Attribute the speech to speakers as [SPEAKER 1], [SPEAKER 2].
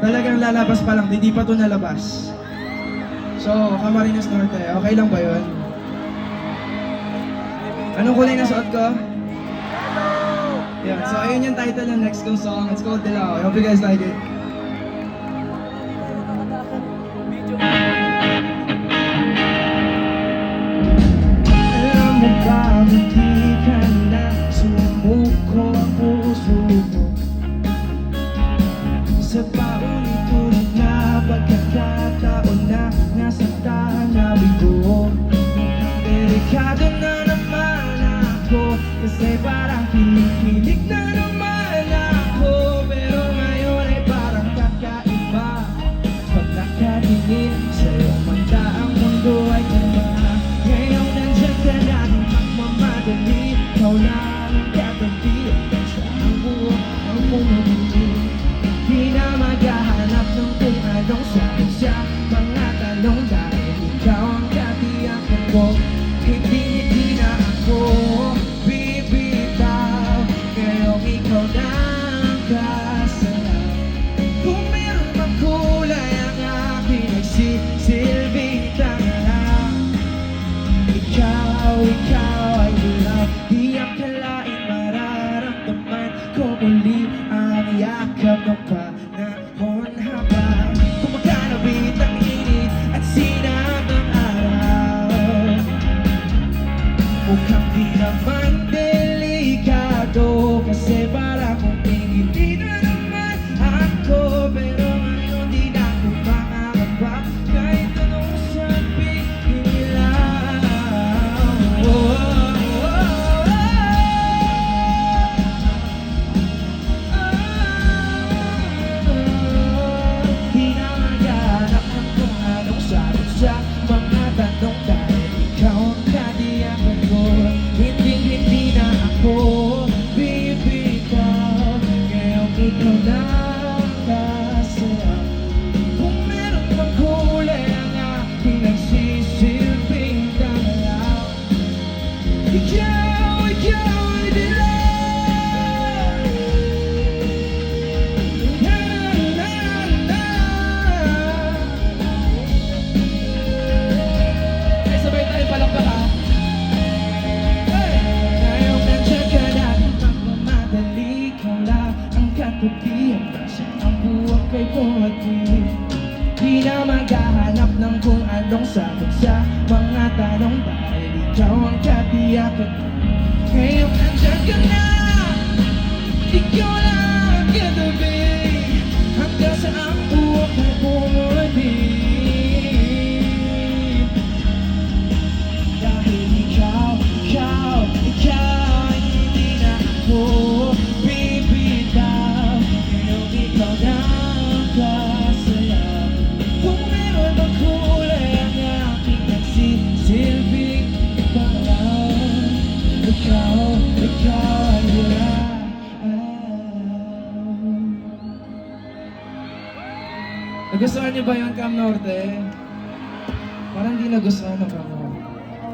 [SPEAKER 1] Talagang lalabas pa lang, hindi pa to nalabas. So, Camarines Norte, okay lang ba yun? Anong kulay na suot ko? Yeah, so ayun yung title ng next kong song. It's called Dilaw. I hope you guys like it. Alam mo ba, hindi ka na sumuko ang puso mo sa paulit-ulit na pagkakataon na nasaktan na bigo. Delikado na naman ako kasi parang kinikilig na naman ako. Pero ngayon ay parang kakaiba pag nakatingin sa'yo, manda ang mundo ay iba. Ngayon nandiyan ka na, magmamadali, ikaw lang ang katabi sa ang buong ang pumili. Di na maghahanap ng kung anong sabi sa mga tanong dahil ikaw ang katiyakan ko. Hindi na ako bibitaw, ngayong ikaw na ang kasalanan. Kung meron mang kulay ang aking nagsisilbing tangalaw, ikaw ay dilaw. Di akalain mararamdaman ko muli ang yakap ng panahon habang kumakanabit ang init at sinag ng araw. Mukhang di naman delikado kasi para kung pinili na naman ako. Pero ngayon di na ako makakaba kahit anong sabihin nila. Di na maghanap ng kung anong sagot sa mga tanong dahil ikaw ang katiyakan ko. Hindi na ako bibitaw, ngayong ikaw na ang kasalanan. Kung meron mang kulay ang aking nagsisilbing tangalaw, ikaw ay dilaw. Ay, sabay tayo palakpak ha. Ngayong nandiyan ka na, magmamadali, ikaw lang ang katabi. Kasi ang buwag kay buwagin. Di na maghahanap ng kung anong sagot sa mga tanong dahil ikaw ang katiyakan. Ngayong nandiyan ka na, ikaw lang ang katabi. Hanggang sa ang buwag ay bumuli. Dahil ikaw ay hindi na ako bibitaw, ngayong ikaw na ang kasalanan. Kung meron bang kulay ang aking nagsisilbing tangalaw, ikaw ay dilaw. Nagustuhan niyo ba yun, Cam Norte? Parang di nagustuhan ng ako.